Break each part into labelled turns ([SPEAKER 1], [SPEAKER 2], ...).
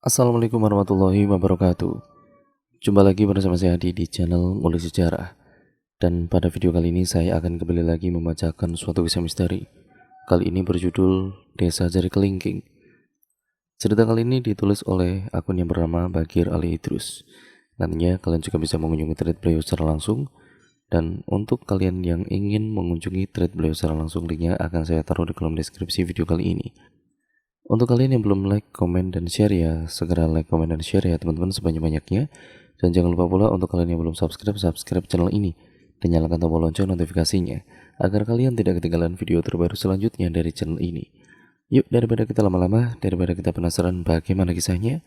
[SPEAKER 1] Assalamualaikum warahmatullahi wabarakatuh. Jumpa lagi bersama saya Adi di channel Ngulik Sejarah. Dan pada video kali ini saya akan kembali lagi membacakan suatu kisah misteri. Kali ini berjudul Desa Jari Kelingking. Cerita kali ini ditulis oleh akun yang bernama Bagir Ali Idrus. Nantinya kalian juga bisa mengunjungi thread beliau secara langsung. Dan untuk kalian yang ingin mengunjungi thread beliau secara langsung, linknya akan saya taruh di kolom deskripsi video kali ini. Untuk kalian yang belum like, komen, dan share ya, segera like, komen, dan share ya teman-teman sebanyak-banyaknya. Dan jangan lupa pula untuk kalian yang belum subscribe channel ini dan nyalakan tombol lonceng notifikasinya agar kalian tidak ketinggalan video terbaru selanjutnya dari channel ini. Yuk, daripada kita lama-lama, daripada kita penasaran bagaimana kisahnya,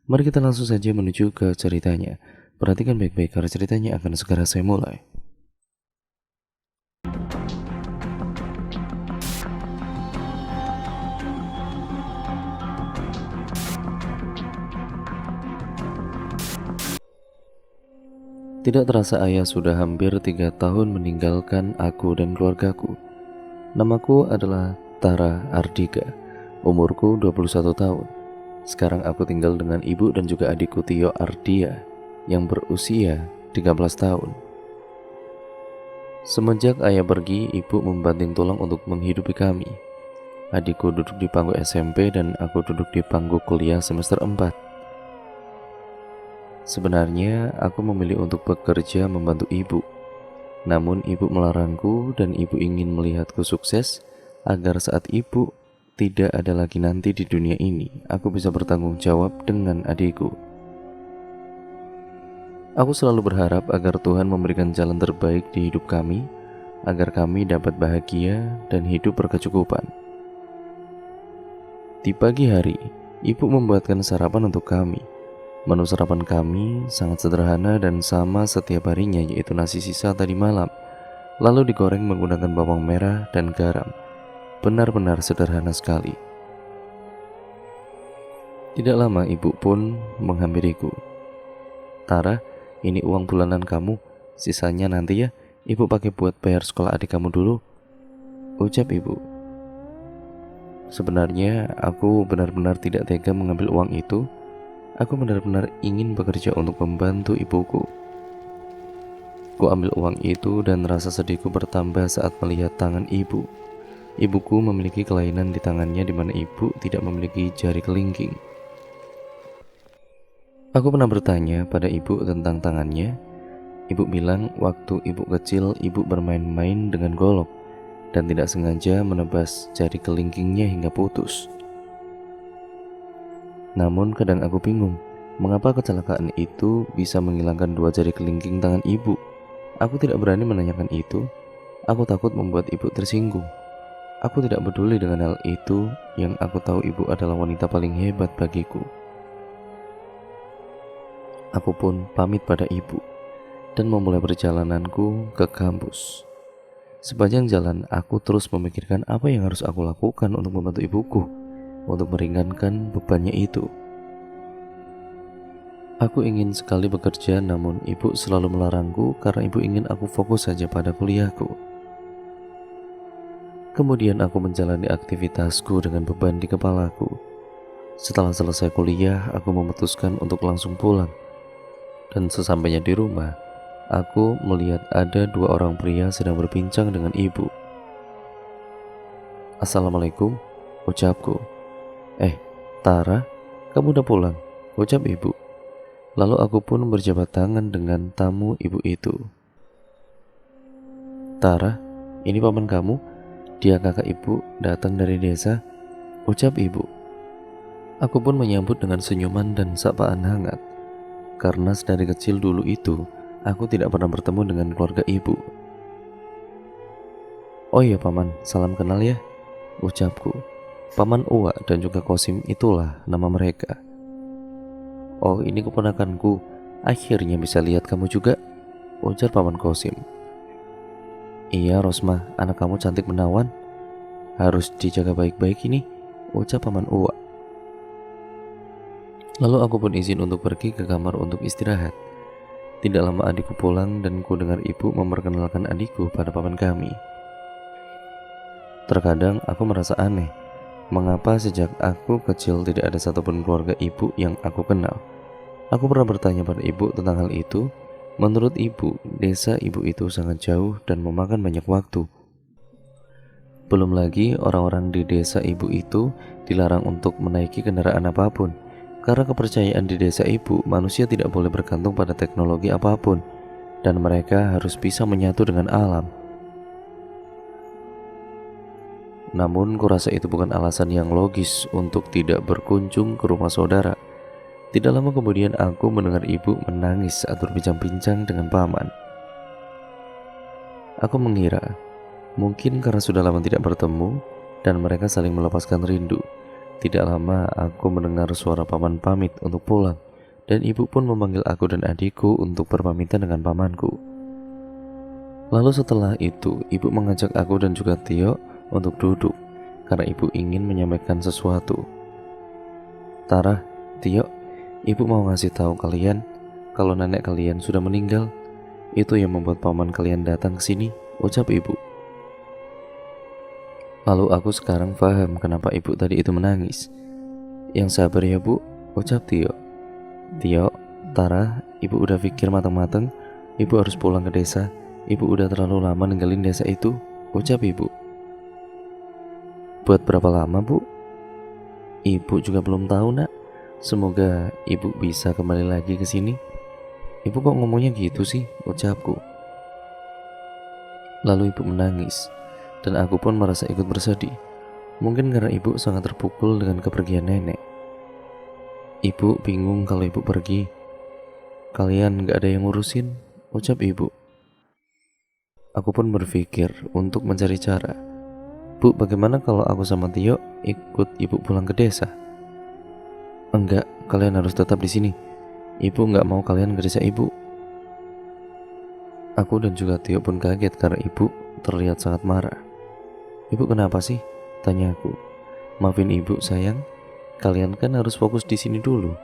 [SPEAKER 1] mari kita langsung saja menuju ke ceritanya. Perhatikan baik-baik karena ceritanya akan segera saya mulai. Tidak terasa ayah sudah hampir 3 tahun meninggalkan aku dan keluargaku. Namaku adalah Tara Ardika. Umurku 21 tahun. Sekarang aku tinggal dengan ibu dan juga adikku Tio Ardia yang berusia 13 tahun. Semenjak ayah pergi, ibu membanting tulang untuk menghidupi kami. Adikku duduk di pangku SMP dan aku duduk di pangku kuliah semester 4. Sebenarnya aku memilih untuk bekerja membantu ibu. Namun ibu melarangku dan ibu ingin melihatku sukses agar saat ibu tidak ada lagi nanti di dunia ini, aku bisa bertanggung jawab dengan adikku. Aku selalu berharap agar Tuhan memberikan jalan terbaik di hidup kami, agar kami dapat bahagia dan hidup berkecukupan. Di pagi hari, ibu membuatkan sarapan untuk kami. Menu sarapan kami sangat sederhana dan sama setiap harinya, yaitu nasi sisa tadi malam, lalu digoreng menggunakan bawang merah dan garam. Benar-benar sederhana sekali. Tidak lama ibu pun menghampiriku. "Tara, ini uang bulanan kamu, sisanya nanti ya, ibu pakai buat bayar sekolah adik kamu dulu," ucap ibu. Sebenarnya aku benar-benar tidak tega mengambil uang itu. Aku benar-benar ingin bekerja untuk membantu ibuku. Ku ambil uang itu dan rasa sedihku bertambah saat melihat tangan ibu. Ibuku memiliki kelainan di tangannya di mana ibu tidak memiliki jari kelingking. Aku pernah bertanya pada ibu tentang tangannya. Ibu bilang waktu ibu kecil ibu bermain-main dengan golok dan tidak sengaja menebas jari kelingkingnya hingga putus. Namun kadang aku bingung, mengapa kecelakaan itu bisa menghilangkan 2 jari kelingking tangan ibu. Aku tidak berani menanyakan itu. Aku takut membuat ibu tersinggung. Aku tidak peduli dengan hal itu. Yang aku tahu ibu adalah wanita paling hebat bagiku. Aku pun pamit pada ibu dan memulai perjalananku ke kampus. Sepanjang jalan aku terus memikirkan apa yang harus aku lakukan untuk membantu ibuku, untuk meringankan bebannya itu. Aku ingin sekali bekerja, namun ibu selalu melarangku karena ibu ingin aku fokus saja pada kuliahku. Kemudian aku menjalani aktivitasku dengan beban di kepalaku. Setelah selesai kuliah, aku memutuskan untuk langsung pulang. Dan sesampainya di rumah, aku melihat ada 2 orang pria sedang berbincang dengan ibu. "Assalamualaikum," ucapku. Tara, kamu udah pulang?" ucap ibu. Lalu aku pun berjabat tangan dengan tamu ibu itu. "Tara, ini paman kamu, dia kakak ibu datang dari desa," ucap ibu. Aku pun menyambut dengan senyuman dan sapaan hangat, karena sedari kecil dulu itu aku tidak pernah bertemu dengan keluarga ibu. "Oh iya paman, salam kenal ya," ucapku. Paman Uwa dan juga Kosim itulah nama mereka. "Oh, ini keponakanku, akhirnya bisa lihat kamu juga," ujar paman Kosim. "Iya Rosma, anak kamu cantik menawan, harus dijaga baik-baik ini," ucap paman Uwa. Lalu aku pun izin untuk pergi ke kamar untuk istirahat. Tidak lama adikku pulang dan ku dengar ibu memperkenalkan adikku pada paman kami. Terkadang aku merasa aneh. Mengapa sejak aku kecil tidak ada satupun keluarga ibu yang aku kenal? Aku pernah bertanya pada ibu tentang hal itu. Menurut ibu, desa ibu itu sangat jauh dan memakan banyak waktu. Belum lagi orang-orang di desa ibu itu dilarang untuk menaiki kendaraan apapun. Karena kepercayaan di desa ibu, manusia tidak boleh bergantung pada teknologi apapun, dan mereka harus bisa menyatu dengan alam. Namun kurasa itu bukan alasan yang logis untuk tidak berkunjung ke rumah saudara. Tidak lama kemudian aku mendengar ibu menangis saat berbincang-bincang dengan paman. Aku mengira mungkin karena sudah lama tidak bertemu dan mereka saling melepaskan rindu. Tidak lama aku mendengar suara paman pamit untuk pulang, dan ibu pun memanggil aku dan adikku untuk berpamitan dengan pamanku. Lalu setelah itu ibu mengajak aku dan juga Tio untuk duduk karena ibu ingin menyampaikan sesuatu. Tara, Tio, ibu mau ngasih tahu kalian kalau nenek kalian sudah meninggal. Itu yang membuat paman kalian datang ke sini, ucap ibu. Lalu aku sekarang paham kenapa ibu tadi itu menangis. Yang sabar ya bu, ucap Tio. Tio, Tara, ibu udah pikir matang-matang. Ibu harus pulang ke desa. Ibu udah terlalu lama ninggalin desa itu, ucap ibu. Buat berapa lama bu? Ibu juga belum tahu nak. Semoga ibu bisa kembali lagi ke sini. Ibu kok ngomongnya gitu sih, ucapku. Lalu ibu menangis, dan aku pun merasa ikut bersedih. Mungkin karena ibu sangat terpukul dengan kepergian nenek. Ibu bingung kalau ibu pergi. Kalian gak ada yang ngurusin, ucap ibu. Aku pun berpikir untuk mencari cara. Bu, bagaimana kalau aku sama Tio ikut ibu pulang ke desa? Enggak, kalian harus tetap di sini. Ibu nggak mau kalian ke desa ibu. Aku dan juga Tio pun kaget karena ibu terlihat sangat marah. Ibu kenapa sih? Tanya aku. Maafin ibu sayang, kalian kan harus fokus di sini dulu.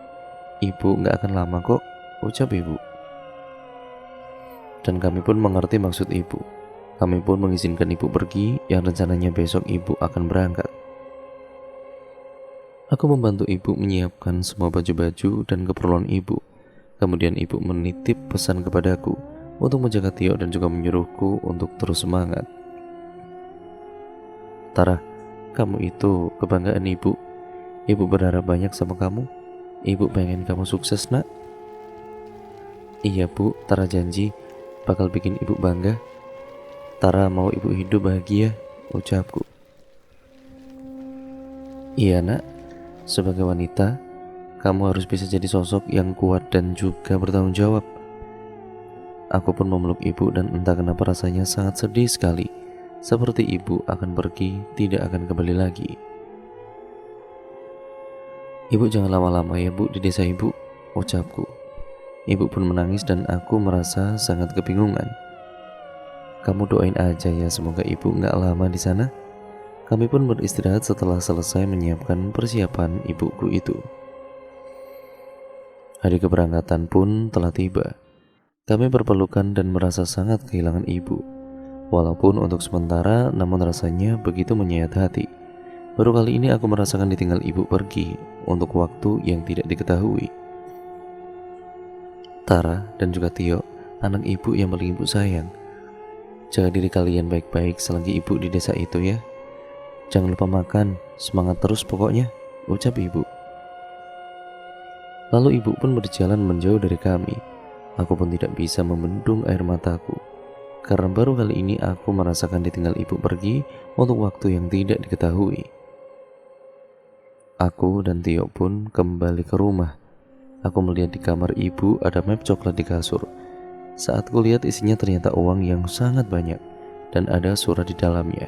[SPEAKER 1] Ibu nggak akan lama kok, ucap ibu. Dan kami pun mengerti maksud ibu. Kami pun mengizinkan ibu pergi yang rencananya besok ibu akan berangkat. Aku membantu ibu menyiapkan semua baju-baju dan keperluan ibu. Kemudian ibu menitip pesan kepadaku untuk menjaga Tio dan juga menyuruhku untuk terus semangat. Tara, kamu itu kebanggaan ibu. Ibu berharap banyak sama kamu. Ibu pengen kamu sukses nak. Iya bu, Tara janji bakal bikin ibu bangga. Tara mau ibu hidup bahagia, ucapku. Iya nak, sebagai wanita, kamu harus bisa jadi sosok yang kuat dan juga bertanggung jawab. Aku pun memeluk ibu dan entah kenapa rasanya sangat sedih sekali. Seperti ibu akan pergi, tidak akan kembali lagi. Ibu jangan lama-lama ya bu di desa ibu, ucapku. Ibu pun menangis dan aku merasa sangat kebingungan. Kamu doain aja ya semoga ibu gak lama di sana. Kami pun beristirahat setelah selesai menyiapkan persiapan ibuku itu. Hari keberangkatan pun telah tiba. Kami berpelukan dan merasa sangat kehilangan ibu. Walaupun untuk sementara, namun rasanya begitu menyayat hati. Baru kali ini aku merasakan ditinggal ibu pergi untuk waktu yang tidak diketahui. Tara dan juga Tio, anak ibu yang paling ibu sayang. Jaga diri kalian baik-baik selagi ibu di desa itu ya. Jangan lupa makan, semangat terus pokoknya, ucap ibu. Lalu ibu pun berjalan menjauh dari kami. Aku pun tidak bisa membendung air mataku. Karena baru kali ini aku merasakan ditinggal ibu pergi untuk waktu yang tidak diketahui. Aku dan Tio pun kembali ke rumah. Aku melihat di kamar ibu ada map coklat di kasur. Saat kulihat isinya ternyata uang yang sangat banyak dan ada surat di dalamnya.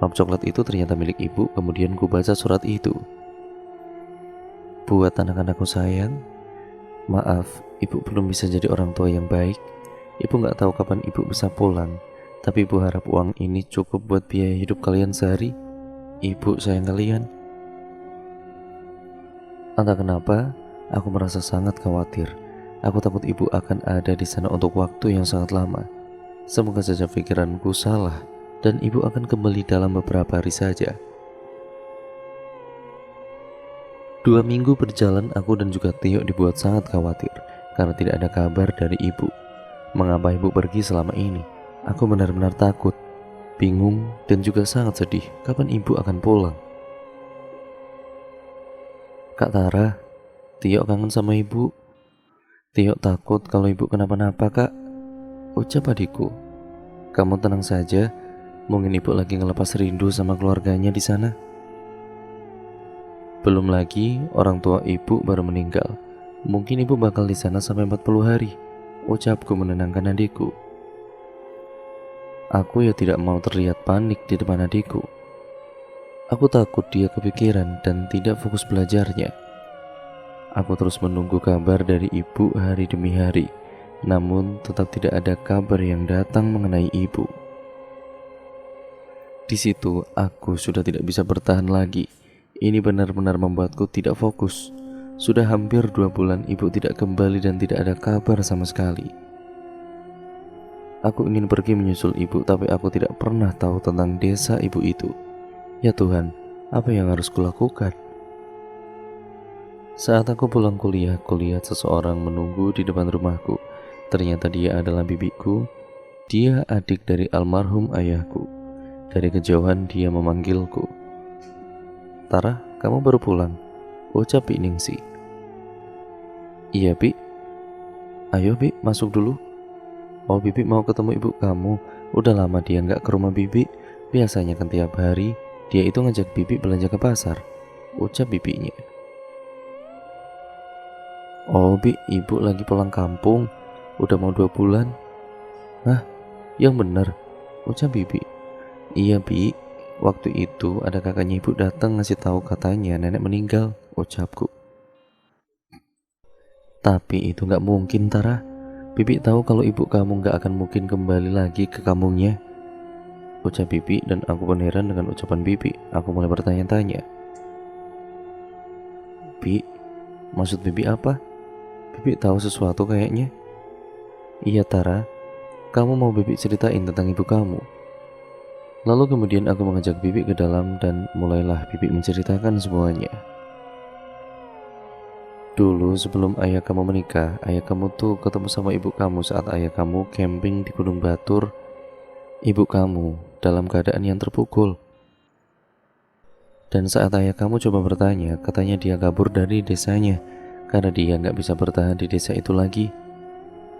[SPEAKER 1] Map coklat itu ternyata milik ibu, kemudian ku baca surat itu. Buat anak-anakku sayang, maaf, ibu belum bisa jadi orang tua yang baik. Ibu gak tahu kapan ibu bisa pulang, tapi ibu harap uang ini cukup buat biaya hidup kalian sehari. Ibu sayang kalian. Entah kenapa, aku merasa sangat khawatir. Aku takut ibu akan ada di sana untuk waktu yang sangat lama. Semoga saja pikiranku salah dan ibu akan kembali dalam beberapa hari saja. 2 minggu berjalan, aku dan juga Tio dibuat sangat khawatir karena tidak ada kabar dari ibu. Mengapa ibu pergi selama ini? Aku benar-benar takut, bingung, dan juga sangat sedih. Kapan ibu akan pulang? Kak Tara, Tio kangen sama ibu. Tio takut kalau ibu kenapa-napa, Kak. Ucap adikku. Kamu tenang saja, mungkin ibu lagi ngelepas rindu sama keluarganya di sana. Belum lagi orang tua ibu baru meninggal. Mungkin ibu bakal di sana sampai 40 hari. Ucapku menenangkan adikku. Aku ya tidak mau terlihat panik di depan adikku. Aku takut dia kepikiran dan tidak fokus belajarnya. Aku terus menunggu kabar dari ibu hari demi hari. Namun tetap tidak ada kabar yang datang mengenai ibu. Di situ aku sudah tidak bisa bertahan lagi. Ini benar-benar membuatku tidak fokus. Sudah hampir 2 bulan ibu tidak kembali dan tidak ada kabar sama sekali. Aku ingin pergi menyusul ibu, tapi aku tidak pernah tahu tentang desa ibu itu. Ya Tuhan, apa yang harus kulakukan? Saat aku pulang kuliah, kulihat seseorang menunggu di depan rumahku. Ternyata dia adalah bibiku. Dia adik dari almarhum ayahku. Dari kejauhan dia memanggilku. Tara, kamu baru pulang? Ucap Bi Ningsi. Iya Bi. Ayo Bi, masuk dulu. Oh, Bibi mau ketemu ibu kamu. Udah lama dia nggak ke rumah Bibi. Biasanya kan tiap hari dia itu ngajak Bibi belanja ke pasar. Ucap bibinya. Oh Bi, ibu lagi pulang kampung. Udah mau 2 bulan. Hah? Yang bener? Ucap Bibi. Iya Bi, waktu itu ada kakaknya ibu datang ngasih tahu katanya nenek meninggal. Ucapku. Tapi itu nggak mungkin Tara. Bibi tahu kalau ibu kamu nggak akan mungkin kembali lagi ke kampungnya. Ucap Bibi dan aku pun heran dengan ucapan Bibi. Aku mulai bertanya-tanya. Bi, maksud Bibi apa? Bibi tahu sesuatu kayaknya. Iya Tara, kamu mau Bibi ceritain tentang ibu kamu. Lalu kemudian aku mengajak Bibi ke dalam dan mulailah Bibi menceritakan semuanya. Dulu sebelum ayah kamu menikah, ayah kamu tuh ketemu sama ibu kamu saat ayah kamu camping di Gunung Batur. Ibu kamu dalam keadaan yang terpukul. Dan saat ayah kamu coba bertanya, katanya dia kabur dari desanya karena dia nggak bisa bertahan di desa itu lagi.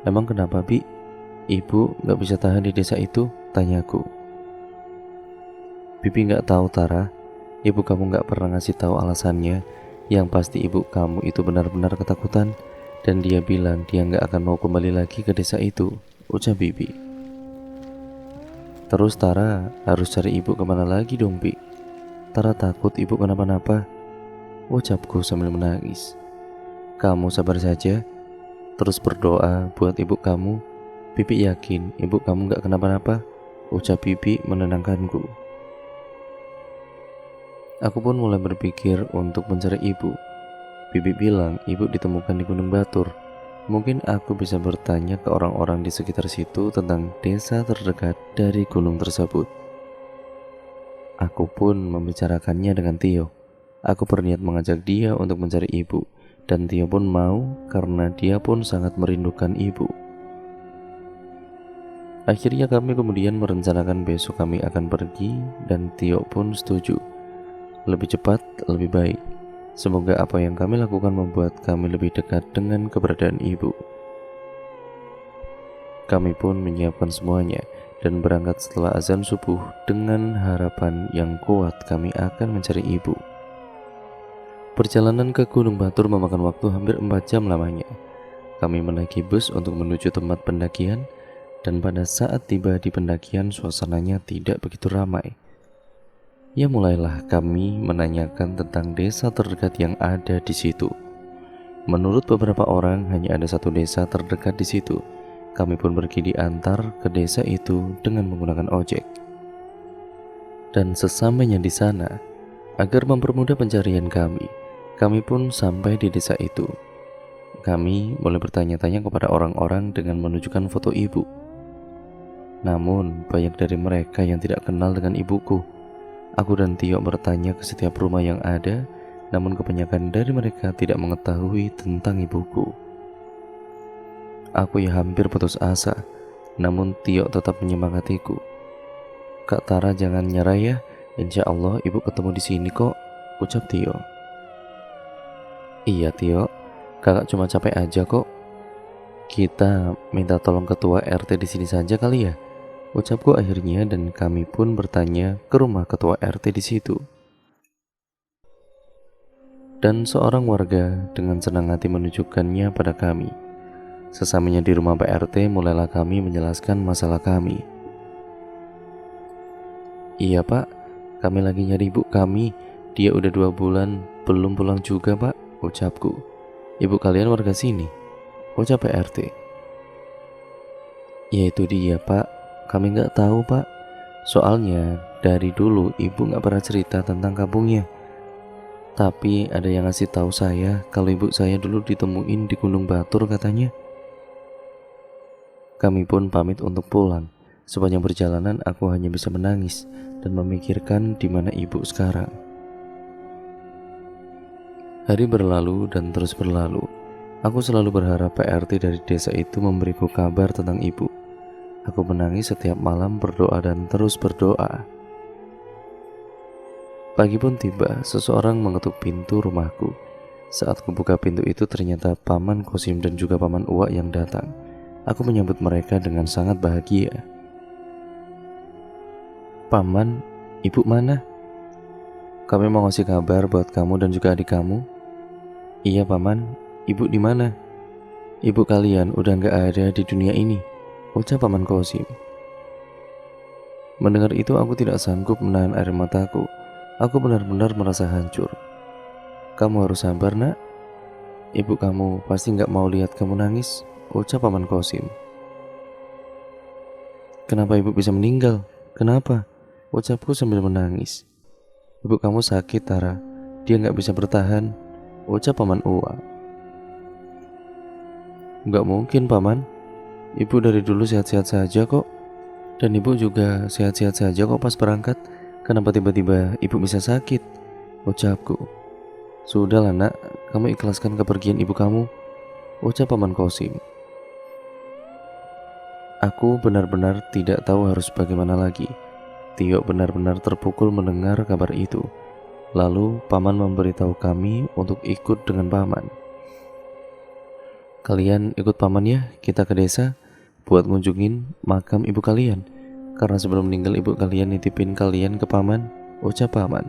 [SPEAKER 1] Emang kenapa Bi? Ibu nggak bisa tahan di desa itu? Tanyaku. Bibi nggak tahu Tara. Ibu kamu nggak pernah ngasih tahu alasannya. Yang pasti ibu kamu itu benar-benar ketakutan dan dia bilang dia nggak akan mau kembali lagi ke desa itu. Ucap Bibi. Terus Tara harus cari ibu kemana lagi dong Bi? Tara takut ibu kenapa-napa. Ucapku sambil menangis. Kamu sabar saja. Terus berdoa buat ibu kamu. Bibi yakin ibu kamu gak kenapa-napa. Ucap Bibi menenangkanku. Aku pun mulai berpikir untuk mencari ibu. Bibi bilang ibu ditemukan di Gunung Batur. Mungkin aku bisa bertanya ke orang-orang di sekitar situ tentang desa terdekat dari gunung tersebut. Aku pun membicarakannya dengan Tio. Aku berniat mengajak dia untuk mencari ibu. Dan Tio pun mau karena dia pun sangat merindukan ibu. Akhirnya kami kemudian merencanakan besok kami akan pergi dan Tio pun setuju. Lebih cepat, lebih baik. Semoga apa yang kami lakukan membuat kami lebih dekat dengan keberadaan ibu. Kami pun menyiapkan semuanya dan berangkat setelah azan subuh dengan harapan yang kuat kami akan mencari ibu. Perjalanan ke Gunung Batur memakan waktu hampir 4 jam lamanya. Kami menaiki bus untuk menuju tempat pendakian dan pada saat tiba di pendakian suasananya tidak begitu ramai. Ya mulailah kami menanyakan tentang desa terdekat yang ada di situ. Menurut beberapa orang hanya ada 1 desa terdekat di situ. Kami pun pergi diantar ke desa itu dengan menggunakan ojek. Dan sesampainya di sana, agar mempermudah pencarian kami pun sampai di desa itu. Kami mulai bertanya-tanya kepada orang-orang dengan menunjukkan foto ibu. Namun banyak dari mereka yang tidak kenal dengan ibuku. Aku dan Tio bertanya ke setiap rumah yang ada, namun kebanyakan dari mereka tidak mengetahui tentang ibuku. Aku ya hampir putus asa, namun Tio tetap menyemangatiku. "Kak Tara, jangan nyerah ya, insya Allah ibu ketemu di sini kok," ucap Tio. "Iya Tio, kakak cuma capek aja kok. Kita minta tolong ketua RT di sini saja kali ya," ucapku akhirnya, dan kami pun bertanya ke rumah ketua RT di situ. Dan seorang warga dengan senang hati menunjukkannya pada kami. Sesamanya di rumah Pak RT, mulailah kami menjelaskan masalah kami. "Iya Pak, kami lagi nyari ibu kami. Dia udah 2 bulan belum pulang juga Pak," ucapku. "Ibu kalian warga sini?" ucap Pak RT. "Ya itu dia Pak, kami nggak tahu Pak. Soalnya dari dulu ibu nggak pernah cerita tentang kampungnya. Tapi ada yang ngasih tahu saya kalau ibu saya dulu ditemuin di Gunung Batur katanya." Kami pun pamit untuk pulang. Sepanjang perjalanan aku hanya bisa menangis dan memikirkan di mana ibu sekarang. Hari berlalu dan terus berlalu. Aku selalu berharap PRT dari desa itu memberiku kabar tentang ibu. Aku menangis setiap malam, berdoa dan terus berdoa. Pagi pun tiba, seseorang mengetuk pintu rumahku. Saat kubuka pintu itu, ternyata Paman Kosim dan juga Paman Uwak yang datang. Aku menyambut mereka dengan sangat bahagia. "Paman, ibu mana? Kami mau ngasih kabar buat kamu dan juga adik kamu." "Iya Paman, ibu di mana?" "Ibu kalian udah gak ada di dunia ini," ucap Paman Kosim. Mendengar itu aku tidak sanggup menahan air mataku. Aku benar-benar merasa hancur. "Kamu harus sabar nak. Ibu kamu pasti gak mau lihat kamu nangis," ucap Paman Kosim. "Kenapa ibu bisa meninggal? Kenapa?" ucapku sambil menangis. "Ibu kamu sakit Tara, dia gak bisa bertahan," ucap Paman Uwa. "Gak mungkin Paman, ibu dari dulu sehat-sehat saja kok. Dan ibu juga sehat-sehat saja kok pas berangkat. Kenapa tiba-tiba ibu bisa sakit?" ucapku. "Sudahlah nak, kamu ikhlaskan kepergian ibu kamu," ucap Paman Kosim. Aku benar-benar tidak tahu harus bagaimana lagi. Tio benar-benar terpukul mendengar kabar itu. Lalu Paman memberitahu kami untuk ikut dengan Paman. "Kalian ikut Paman ya, kita ke desa buat ngunjungin makam ibu kalian. Karena sebelum meninggal ibu kalian nitipin kalian ke Paman," ucap Paman.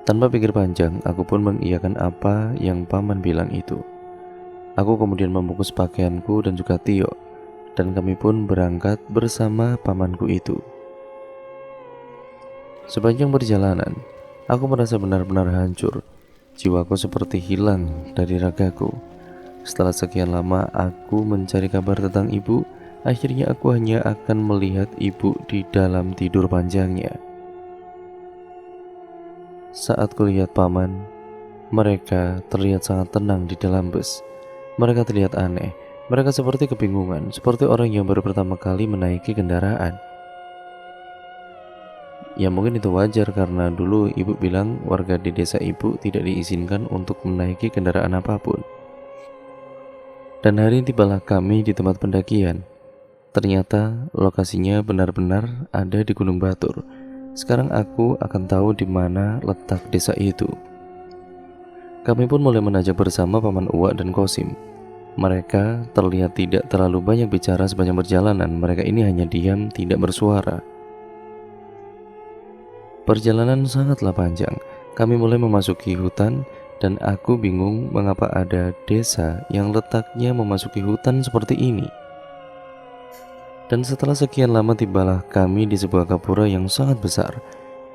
[SPEAKER 1] Tanpa pikir panjang, aku pun mengiyakan apa yang Paman bilang itu. Aku kemudian membungkus pakaianku dan juga Tio, dan kami pun berangkat bersama pamanku itu. Sepanjang perjalanan, aku merasa benar-benar hancur. Jiwaku seperti hilang dari ragaku. Setelah sekian lama aku mencari kabar tentang ibu, akhirnya aku hanya akan melihat ibu di dalam tidur panjangnya. Saat kulihat Paman, mereka terlihat sangat tenang di dalam bus. Mereka terlihat aneh. Mereka seperti kebingungan, seperti orang yang baru pertama kali menaiki kendaraan. Ya mungkin itu wajar karena dulu ibu bilang warga di desa ibu tidak diizinkan untuk menaiki kendaraan apapun. Dan hari tibalah kami di tempat pendakian. Ternyata lokasinya benar-benar ada di Gunung Batur. Sekarang aku akan tahu di mana letak desa itu. Kami pun mulai menajak bersama Paman Uwak dan Kosim. Mereka terlihat tidak terlalu banyak bicara sepanjang perjalanan. Mereka ini hanya diam, tidak bersuara. Perjalanan sangatlah panjang. Kami mulai memasuki hutan, dan aku bingung mengapa ada desa yang letaknya memasuki hutan seperti ini. Dan setelah sekian lama tibalah kami di sebuah gapura yang sangat besar.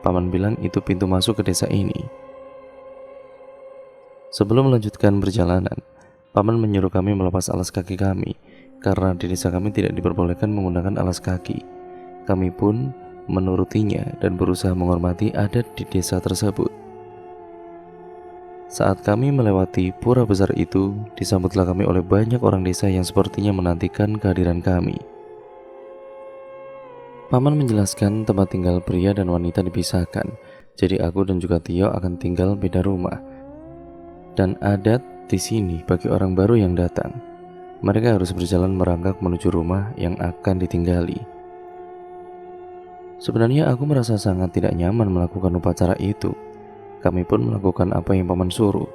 [SPEAKER 1] Paman bilang itu pintu masuk ke desa ini. Sebelum melanjutkan perjalanan, Paman menyuruh kami melepas alas kaki kami, karena di desa kami tidak diperbolehkan menggunakan alas kaki. Kami pun menurutinya dan berusaha menghormati adat di desa tersebut. Saat kami melewati pura besar itu, disambutlah kami oleh banyak orang desa yang sepertinya menantikan kehadiran kami. Paman menjelaskan tempat tinggal pria dan wanita dipisahkan. Jadi aku dan juga Tio akan tinggal beda rumah. Dan adat di sini bagi orang baru yang datang, mereka harus berjalan merangkak menuju rumah yang akan ditinggali. Sebenarnya aku merasa sangat tidak nyaman melakukan upacara itu. Kami pun melakukan apa yang paman suruh.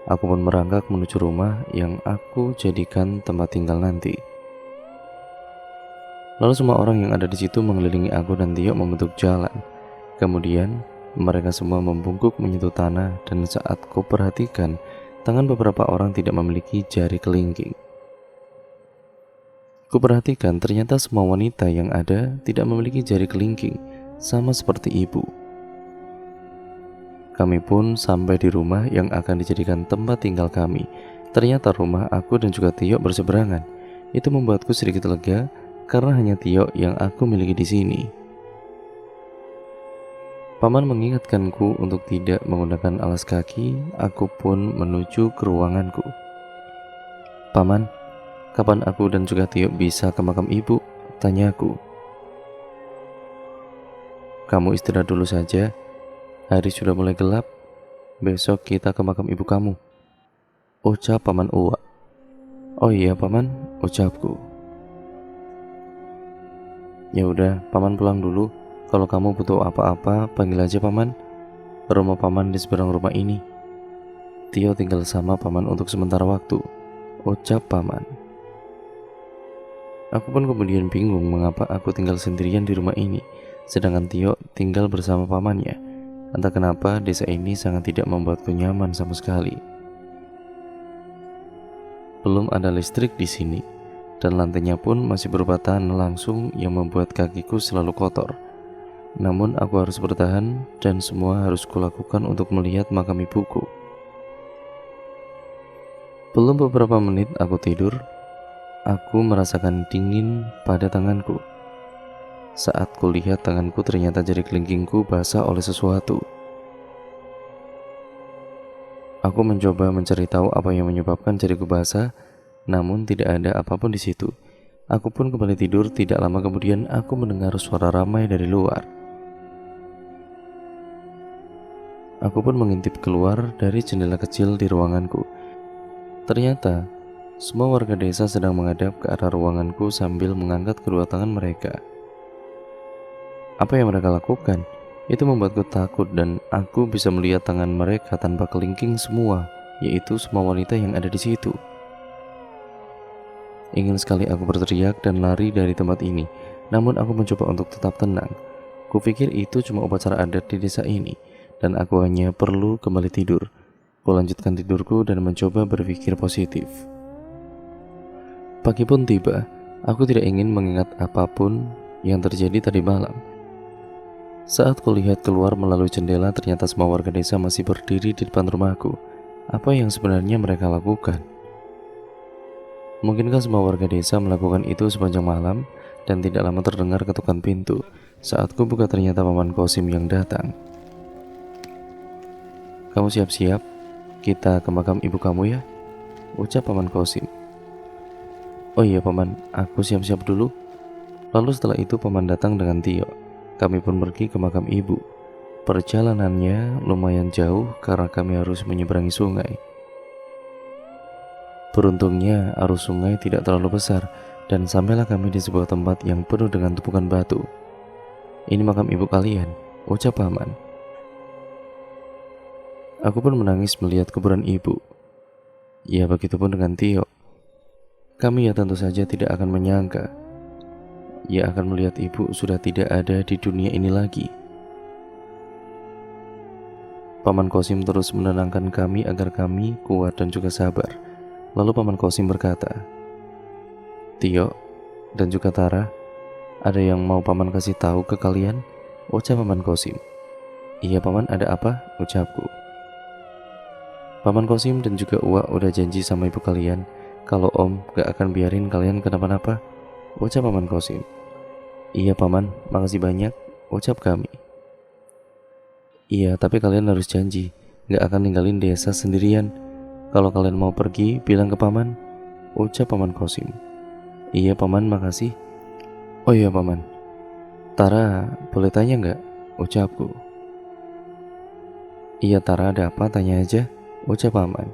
[SPEAKER 1] Aku pun merangkak menuju rumah yang aku jadikan tempat tinggal nanti. Lalu semua orang yang ada di situ mengelilingi aku dan Tio membentuk jalan. Kemudian mereka semua membungkuk menyentuh tanah, dan saat ku perhatikan, tangan beberapa orang tidak memiliki jari kelingking. Ku perhatikan ternyata semua wanita yang ada tidak memiliki jari kelingking, sama seperti ibu. Kami pun sampai di rumah yang akan dijadikan tempat tinggal kami. Ternyata rumah aku dan juga Tio berseberangan. Itu membuatku sedikit lega karena hanya Tio yang aku miliki di sini. Paman mengingatkanku untuk tidak menggunakan alas kaki. Aku pun menuju ke ruanganku. Paman, kapan aku dan juga Tio bisa ke makam ibu? Tanyaku. Kamu istirahat dulu saja. Hari sudah mulai gelap. Besok kita ke makam ibu kamu, ucap Paman Uwa. Oh iya paman, ucapku. Ya udah, paman pulang dulu. Kalau kamu butuh apa-apa, panggil aja paman. Rumah paman di seberang rumah ini. Tio tinggal sama paman untuk sementara waktu, ucap paman. Aku pun kemudian bingung mengapa aku tinggal sendirian di rumah ini, sedangkan Tio tinggal bersama pamannya. Entah kenapa desa ini sangat tidak membuatku nyaman sama sekali. Belum ada listrik di sini, dan lantainya pun masih berupa tanah langsung yang membuat kakiku selalu kotor. Namun aku harus bertahan dan semua harus kulakukan untuk melihat makam ibuku. Belum beberapa menit aku tidur, aku merasakan dingin pada tanganku. Saat kulihat tanganku, ternyata jari kelingkingku basah oleh sesuatu. Aku mencoba mencari tahu apa yang menyebabkan jariku basah, namun tidak ada apapun di situ. Aku pun kembali tidur. Tidak lama kemudian aku mendengar suara ramai dari luar. Aku pun mengintip keluar dari jendela kecil di ruanganku. Ternyata semua warga desa sedang menghadap ke arah ruanganku sambil mengangkat kedua tangan mereka. Apa yang mereka lakukan? Itu membuatku takut dan aku bisa melihat tangan mereka tanpa kelingking semua, yaitu semua wanita yang ada di situ. Ingin sekali aku berteriak dan lari dari tempat ini, namun aku mencoba untuk tetap tenang. Kupikir itu cuma upacara adat di desa ini, dan aku hanya perlu kembali tidur. Kulanjutkan tidurku dan mencoba berpikir positif. Pagi pun tiba. Aku tidak ingin mengingat apapun yang terjadi tadi malam. Saat kulihat keluar melalui jendela, ternyata semua warga desa masih berdiri di depan rumahku. Apa yang sebenarnya mereka lakukan? Mungkinkah semua warga desa melakukan itu sepanjang malam? Dan tidak lama terdengar ketukan pintu. Saat ku buka, ternyata Paman Kosim yang datang. Kamu siap-siap, kita ke makam ibu kamu ya, ucap Paman Kosim. Oh iya paman, aku siap-siap dulu. Lalu setelah itu paman datang dengan Tio. Kami pun pergi ke makam ibu. Perjalanannya lumayan jauh karena kami harus menyeberangi sungai. Beruntungnya arus sungai tidak terlalu besar, dan sampailah kami di sebuah tempat yang penuh dengan tumpukan batu. Ini makam ibu kalian, ucap paman. Aku pun menangis melihat kuburan ibu. Ya begitupun dengan Tio. Kami ya tentu saja tidak akan menyangka ia akan melihat ibu sudah tidak ada di dunia ini lagi. Paman Kosim terus menenangkan kami agar kami kuat dan juga sabar. Lalu Paman Kosim berkata, Tio dan juga Tara, ada yang mau paman kasih tahu ke kalian, ucap Paman Kosim. Iya paman, ada apa? Ucapku. Paman Kosim dan juga Uwa udah janji sama ibu kalian kalau om gak akan biarin kalian kenapa-napa, ucap Paman Kosim. Iya paman, makasih banyak, ucap kami. Iya, tapi kalian harus janji gak akan ninggalin desa sendirian. Kalau kalian mau pergi, bilang ke paman, ucap Paman Kosim. Iya paman, makasih. Oh iya paman, Tara boleh tanya gak? Ucapku. Iya Tara, ada apa? Tanya aja, ucap paman.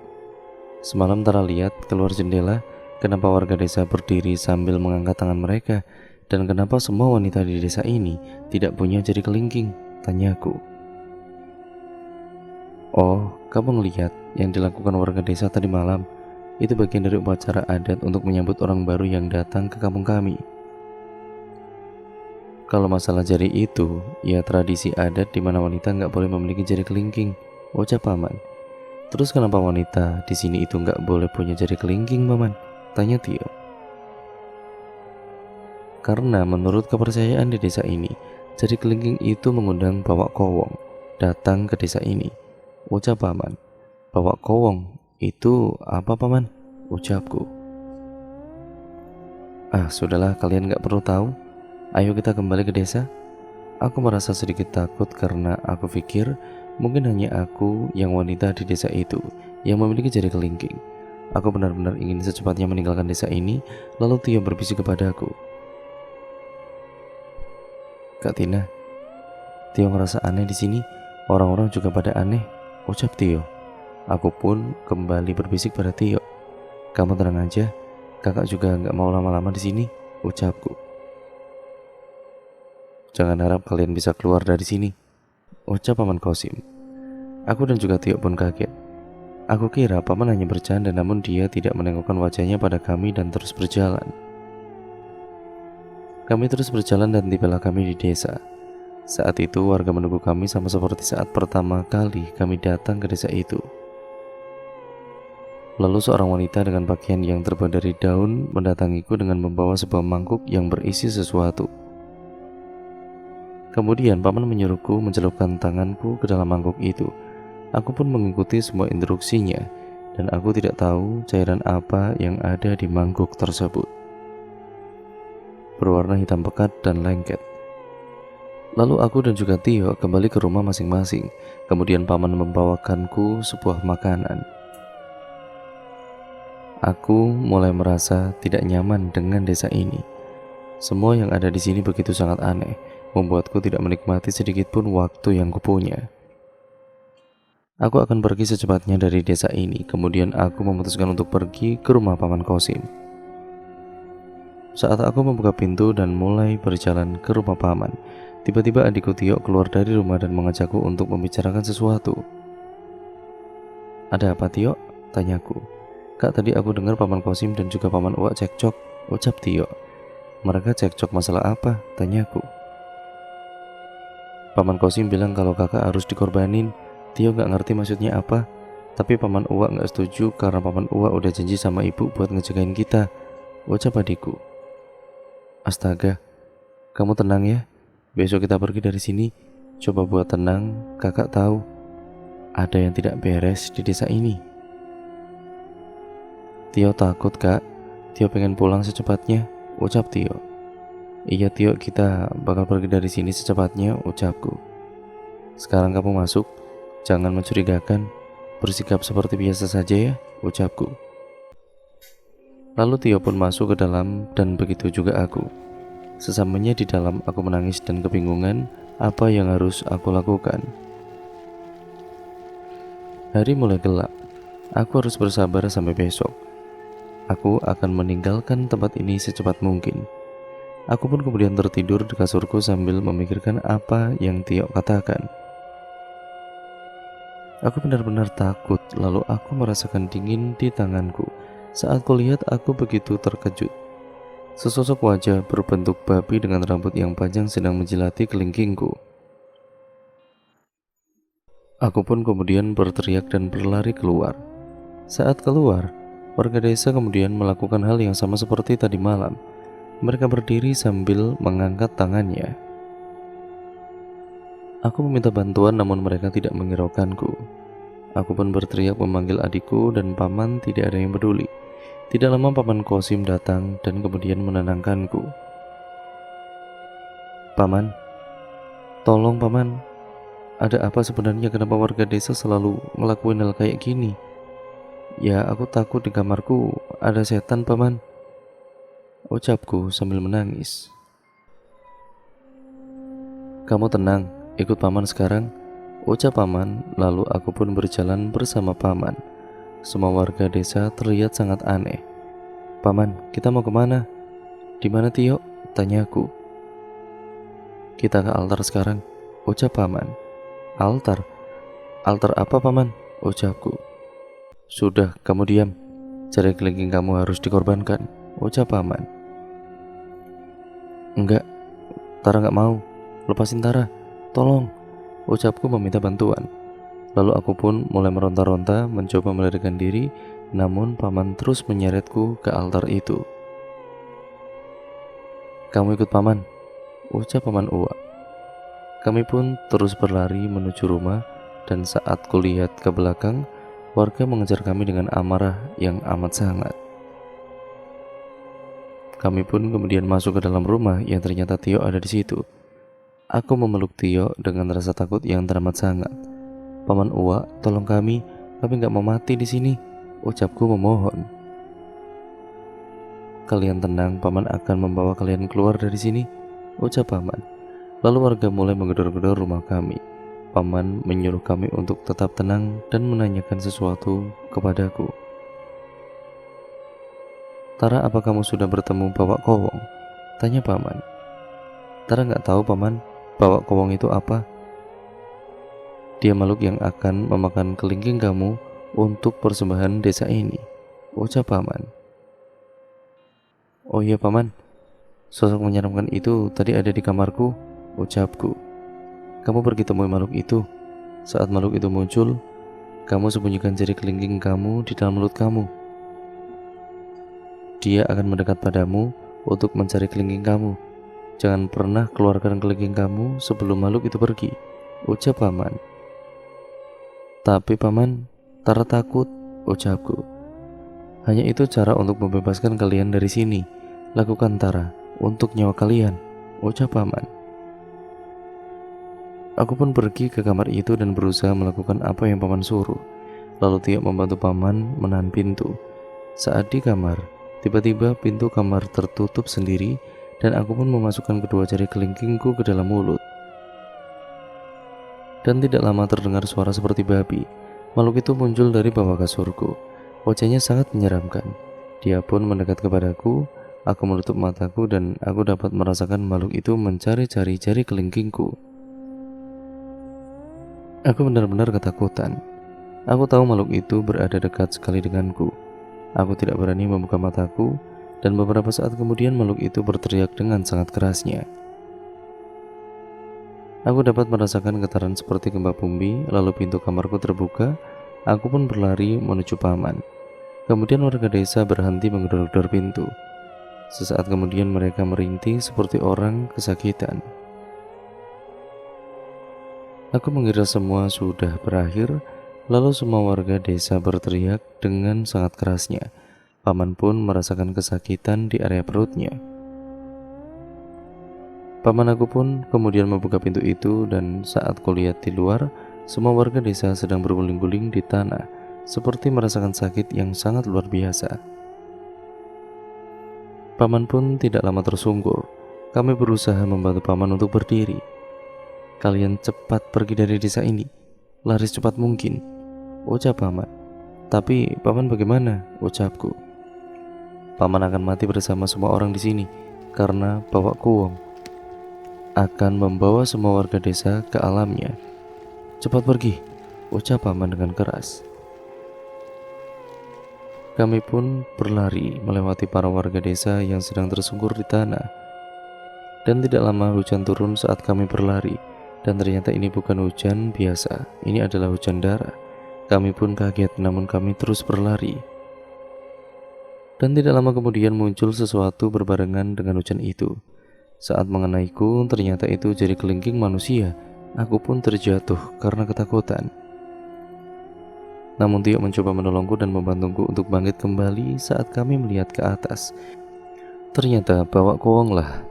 [SPEAKER 1] Semalam Tara lihat keluar jendela, kenapa warga desa berdiri sambil mengangkat tangan mereka, dan kenapa semua wanita di desa ini tidak punya jari kelingking? Tanyaku. Oh, kamu ngelihat yang dilakukan warga desa tadi malam? Itu bagian dari upacara adat untuk menyambut orang baru yang datang ke kampung kami. Kalau masalah jari itu, ya tradisi adat di mana wanita nggak boleh memiliki jari kelingking, ucap paman. Terus kenapa wanita di sini itu nggak boleh punya jari kelingking, paman? Tanya Tio. Karena menurut kepercayaan di desa ini, jari kelingking itu mengundang Bawak Kowong datang ke desa ini, ucap paman. Bawak Kowong itu apa, paman? Ucapku. Ah, sudahlah, kalian nggak perlu tahu. Ayo kita kembali ke desa. Aku merasa sedikit takut karena aku pikir mungkin hanya aku yang wanita di desa itu yang memiliki jari kelingking. Aku benar-benar ingin secepatnya meninggalkan desa ini. Lalu Tio berbisik kepadaku. Kak Tina, Tio ngerasa aneh di sini. Orang-orang juga pada aneh, ucap Tio. Aku pun kembali berbisik pada Tio. Kamu tenang aja, kakak juga nggak mau lama-lama di sini, ucapku. Jangan harap kalian bisa keluar dari sini, ucap paman Kosim. Aku dan juga Tio pun kaget. Aku kira paman hanya bercanda, namun dia tidak menengokkan wajahnya pada kami dan terus berjalan. Kami terus berjalan dan tibalah kami di desa. Saat itu warga menunggu kami sama seperti saat pertama kali kami datang ke desa itu. Lalu seorang wanita dengan pakaian yang terbuat dari daun mendatangiku dengan membawa sebuah mangkuk yang berisi sesuatu. Kemudian paman menyuruhku mencelupkan tanganku ke dalam mangkuk itu. Aku pun mengikuti semua instruksinya, dan aku tidak tahu cairan apa yang ada di mangkuk tersebut. Berwarna hitam pekat dan lengket. Lalu aku dan juga Tio kembali ke rumah masing-masing. Kemudian paman membawakanku sebuah makanan. Aku mulai merasa tidak nyaman dengan desa ini. Semua yang ada di sini begitu sangat aneh, membuatku tidak menikmati sedikit pun waktu yang kupunya. Aku akan pergi secepatnya dari desa ini. Kemudian aku memutuskan untuk pergi ke rumah paman Kosim. Saat aku membuka pintu dan mulai berjalan ke rumah paman, tiba-tiba adikku Tio keluar dari rumah dan mengajakku untuk membicarakan sesuatu. Ada apa, Tio? Tanyaku. Kak, tadi aku dengar paman Kosim dan juga paman Uwak cekcok, ucap Tio. Mereka cekcok masalah apa? Tanyaku. Paman Kosim bilang kalau kakak harus dikorbanin. Tio gak ngerti maksudnya apa, tapi paman Uwak gak setuju karena paman Uwak udah janji sama ibu buat ngejagain kita, ucap adikku. Astaga, kamu tenang ya. Besok kita pergi dari sini. Coba buat tenang, kakak tahu ada yang tidak beres di desa ini. Tio takut, kak. Tio pengen pulang secepatnya, ucap Tio. Iya Tio, kita bakal pergi dari sini secepatnya, ucapku. Sekarang kamu masuk, jangan mencurigakan, bersikap seperti biasa saja ya, ucapku. Lalu Tio pun masuk ke dalam dan begitu juga aku. Sesamanya di dalam aku menangis dan kebingungan apa yang harus aku lakukan. Hari mulai gelap, aku harus bersabar sampai besok. Aku akan meninggalkan tempat ini secepat mungkin. Aku pun kemudian tertidur di kasurku sambil memikirkan apa yang Tio katakan. Aku benar-benar takut, lalu aku merasakan dingin di tanganku. Saat kulihat aku begitu terkejut. Sesosok wajah berbentuk babi dengan rambut yang panjang sedang menjilati kelingkingku. Aku pun kemudian berteriak dan berlari keluar. Saat keluar, warga desa kemudian melakukan hal yang sama seperti tadi malam. Mereka berdiri sambil mengangkat tangannya. Aku meminta bantuan namun mereka tidak menghiraukanku. Aku pun berteriak memanggil adikku dan paman, tidak ada yang peduli. Tidak lama paman Kosim datang dan kemudian menenangkanku. Paman, tolong paman. Ada apa sebenarnya, kenapa warga desa selalu ngelakuin hal kayak gini? Ya, aku takut di kamarku ada setan, paman, ucapku sambil menangis. Kamu tenang, ikut paman sekarang, ucap paman. Lalu aku pun berjalan bersama paman. Semua warga desa terlihat sangat aneh. Paman, kita mau kemana? Di mana Tio? Tanyaku. Kita ke altar sekarang, ucap paman. Altar? Altar apa paman? Ucapku. Sudah, kamu diam. Jari kelingking kamu harus dikorbankan, ucap paman. Enggak, Tara gak mau. Lepasin Tara, tolong, ucapku meminta bantuan. Lalu aku pun mulai meronta-ronta mencoba melarikan diri, namun paman terus menyeretku ke altar itu. Kamu ikut paman, ucap paman Uwa. Kami pun terus berlari menuju rumah, dan saat kulihat ke belakang, warga mengejar kami dengan amarah yang amat sangat. Kami pun kemudian masuk ke dalam rumah yang ternyata Tio ada di situ. Aku memeluk Tio dengan rasa takut yang teramat sangat. Paman Uwa, tolong kami gak mau mati di sini, ucapku memohon. Kalian tenang, paman akan membawa kalian keluar dari sini, ucap paman. Lalu warga mulai menggedor-gedor rumah kami. Paman menyuruh kami untuk tetap tenang dan menanyakan sesuatu kepadaku. Tara, apa kamu sudah bertemu Bawak Kowong? Tanya paman. Tara gak tahu paman, Bawak Kowong itu apa? Dia makhluk yang akan memakan kelingking kamu untuk persembahan desa ini, ucap paman. Oh iya paman, sosok menyeramkan itu tadi ada di kamarku, ucapku. Kamu pergi temui makhluk itu. Saat makhluk itu muncul, kamu sembunyikan jari kelingking kamu di dalam mulut kamu. Dia akan mendekat padamu untuk mencari kelingking kamu. Jangan pernah keluarkan kelingking kamu sebelum makhluk itu pergi, ucap paman. Tapi paman, Tara takut, ucapku. Hanya itu cara untuk membebaskan kalian dari sini. Lakukan Tara, untuk nyawa kalian, ucap paman. Aku pun pergi ke kamar itu dan berusaha melakukan apa yang paman suruh. Lalu Tio membantu paman menahan pintu. Saat di kamar, tiba-tiba pintu kamar tertutup sendiri dan aku pun memasukkan kedua jari kelingkingku ke dalam mulut. Dan tidak lama terdengar suara seperti babi. Makhluk itu muncul dari bawah kasurku. Wajahnya sangat menyeramkan. Dia pun mendekat kepadaku. Aku menutup mataku dan aku dapat merasakan makhluk itu mencari-cari jari kelingkingku. Aku benar-benar ketakutan. Aku tahu makhluk itu berada dekat sekali denganku. Aku tidak berani membuka mataku, dan beberapa saat kemudian makhluk itu berteriak dengan sangat kerasnya. Aku dapat merasakan getaran seperti gempa bumi, lalu pintu kamarku terbuka. Aku pun berlari menuju paman. Kemudian warga desa berhenti menggedor-gedor pintu. Sesaat kemudian mereka merintih seperti orang kesakitan. Aku mengira semua sudah berakhir, lalu semua warga desa berteriak dengan sangat kerasnya. Paman pun merasakan kesakitan di area perutnya. Paman aku pun kemudian membuka pintu itu dan saat kulihat di luar, semua warga desa sedang berguling-guling di tanah, seperti merasakan sakit yang sangat luar biasa. Paman pun tidak lama tersungkur. Kami berusaha membantu paman untuk berdiri. Kalian cepat pergi dari desa ini, lari secepat mungkin, ucap paman. Tapi paman bagaimana? Ucapku. Paman akan mati bersama semua orang di sini karena Bawak Kowong akan membawa semua warga desa ke alamnya. Cepat pergi, ucap paman dengan keras. Kami pun berlari melewati para warga desa yang sedang tersungkur di tanah. Dan tidak lama hujan turun saat kami berlari. Dan ternyata ini bukan hujan biasa, ini adalah hujan darah. Kami pun kaget, namun kami terus berlari. Dan tidak lama kemudian muncul sesuatu berbarengan dengan hujan itu. Saat mengenaiku, ternyata itu jari kelingking manusia. Aku pun terjatuh karena ketakutan. Namun Tio mencoba menolongku dan membantuku untuk bangkit kembali saat kami melihat ke atas. Ternyata Bawak Kowong lah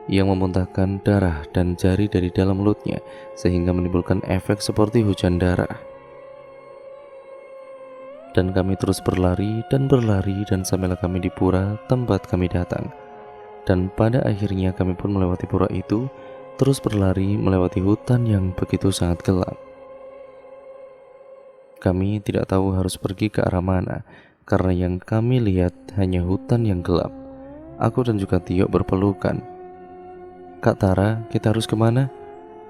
[SPEAKER 1] yang memuntahkan darah dan jari dari dalam mulutnya sehingga menimbulkan efek seperti hujan darah. Dan kami terus berlari dan sampailah kami di pura tempat kami datang. Dan pada akhirnya kami pun melewati pura itu, terus berlari melewati hutan yang begitu sangat gelap. Kami tidak tahu harus pergi ke arah mana, karena yang kami lihat hanya hutan yang gelap. Aku dan juga Tio berpelukan. "Kak Tara, kita harus kemana?"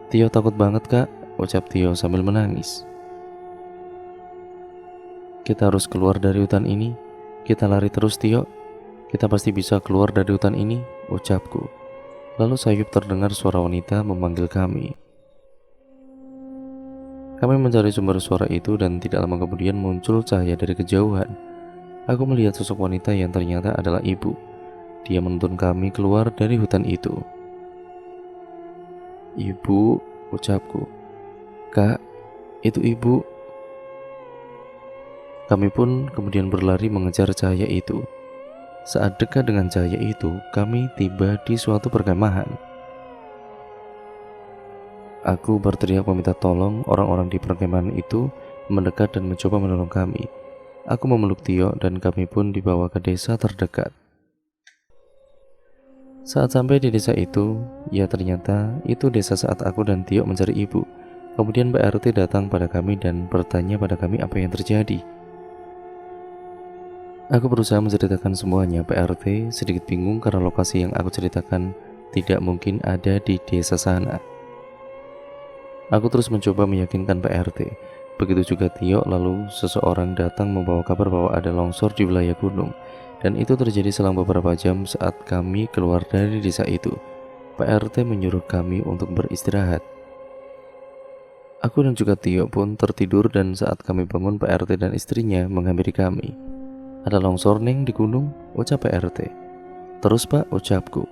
[SPEAKER 1] "Tio takut banget kak," ucap Tio sambil menangis. "Kita harus keluar dari hutan ini. Kita lari terus Tio. Kita pasti bisa keluar dari hutan ini," ucapku. Lalu sayup terdengar suara wanita memanggil kami. Kami mencari sumber suara itu dan tidak lama kemudian muncul cahaya dari kejauhan. Aku melihat sosok wanita yang ternyata adalah ibu. Dia menuntun kami keluar dari hutan itu. "Ibu," ucapku. "Kak, itu ibu." Kami pun kemudian berlari mengejar cahaya itu. Saat dekat dengan cahaya itu, kami tiba di suatu perkemahan. Aku berteriak meminta tolong. Orang-orang di perkemahan itu mendekat dan mencoba menolong kami. Aku memeluk Tio dan kami pun dibawa ke desa terdekat. Saat sampai di desa itu, ya ternyata itu desa saat aku dan Tio mencari ibu. Kemudian Mbak RT datang pada kami dan bertanya pada kami apa yang terjadi. Aku berusaha menceritakan semuanya. Pak RT sedikit bingung karena lokasi yang aku ceritakan tidak mungkin ada di desa sana. Aku terus mencoba meyakinkan Pak RT. Begitu juga Tio. Lalu seseorang datang membawa kabar bahwa ada longsor di wilayah gunung. Dan itu terjadi selang beberapa jam saat kami keluar dari desa itu. Pak RT menyuruh kami untuk beristirahat. Aku dan juga Tio pun tertidur dan saat kami bangun Pak RT dan istrinya menghampiri kami. "Ada longsor neng di gunung," ucap Pak RT. "Terus Pak," ucapku.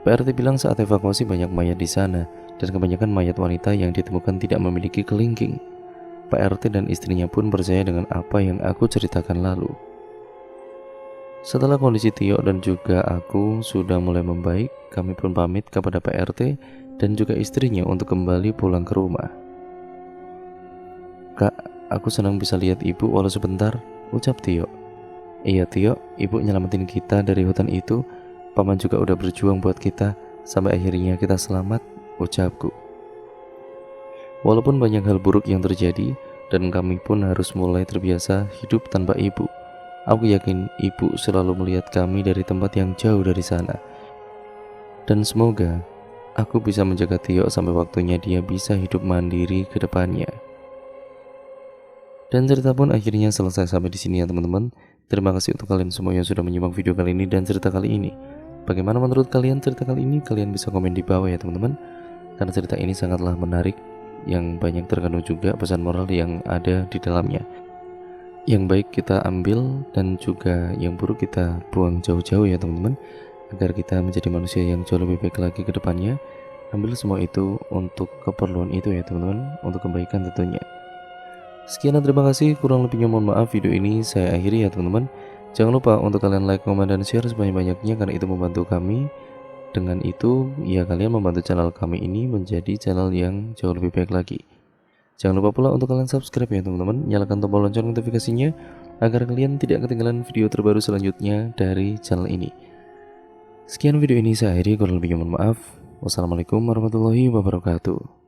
[SPEAKER 1] Pak RT bilang saat evakuasi banyak mayat di sana dan kebanyakan mayat wanita yang ditemukan tidak memiliki kelingking. Pak RT dan istrinya pun percaya dengan apa yang aku ceritakan lalu. Setelah kondisi Tio dan juga aku sudah mulai membaik, kami pun pamit kepada Pak RT dan juga istrinya untuk kembali pulang ke rumah. "Kak, aku senang bisa lihat ibu walau sebentar," ucap Tio. "Iya Tio, ibu nyelamatin kita dari hutan itu. Paman juga udah berjuang buat kita sampai akhirnya kita selamat," ucapku. Walaupun banyak hal buruk yang terjadi dan kami pun harus mulai terbiasa hidup tanpa ibu, aku yakin ibu selalu melihat kami dari tempat yang jauh dari sana. Dan semoga aku bisa menjaga Tio sampai waktunya dia bisa hidup mandiri ke depannya. Dan cerita pun akhirnya selesai sampai di sini ya teman-teman. Terima kasih untuk kalian semua yang sudah menyimak video kali ini dan cerita kali ini. Bagaimana menurut kalian cerita kali ini? Kalian bisa komen di bawah ya teman-teman. Karena cerita ini sangatlah menarik, yang banyak terkandung juga pesan moral yang ada di dalamnya. Yang baik kita ambil dan juga yang buruk kita buang jauh-jauh ya teman-teman. Agar kita menjadi manusia yang jauh lebih baik lagi ke depannya. Ambil semua itu untuk keperluan itu ya teman-teman, untuk kebaikan tentunya. Sekian dan terima kasih, kurang lebihnya mohon maaf. Video ini saya akhiri ya teman-teman. Jangan lupa untuk kalian like, komen, dan share sebanyak-banyaknya karena itu membantu kami. Dengan itu ya kalian membantu channel kami ini menjadi channel yang jauh lebih baik lagi. Jangan lupa pula untuk kalian subscribe ya teman-teman. Nyalakan tombol lonceng notifikasinya agar kalian tidak ketinggalan video terbaru selanjutnya dari channel ini. Sekian video ini saya akhiri, kurang lebihnya mohon maaf. Wassalamualaikum warahmatullahi wabarakatuh.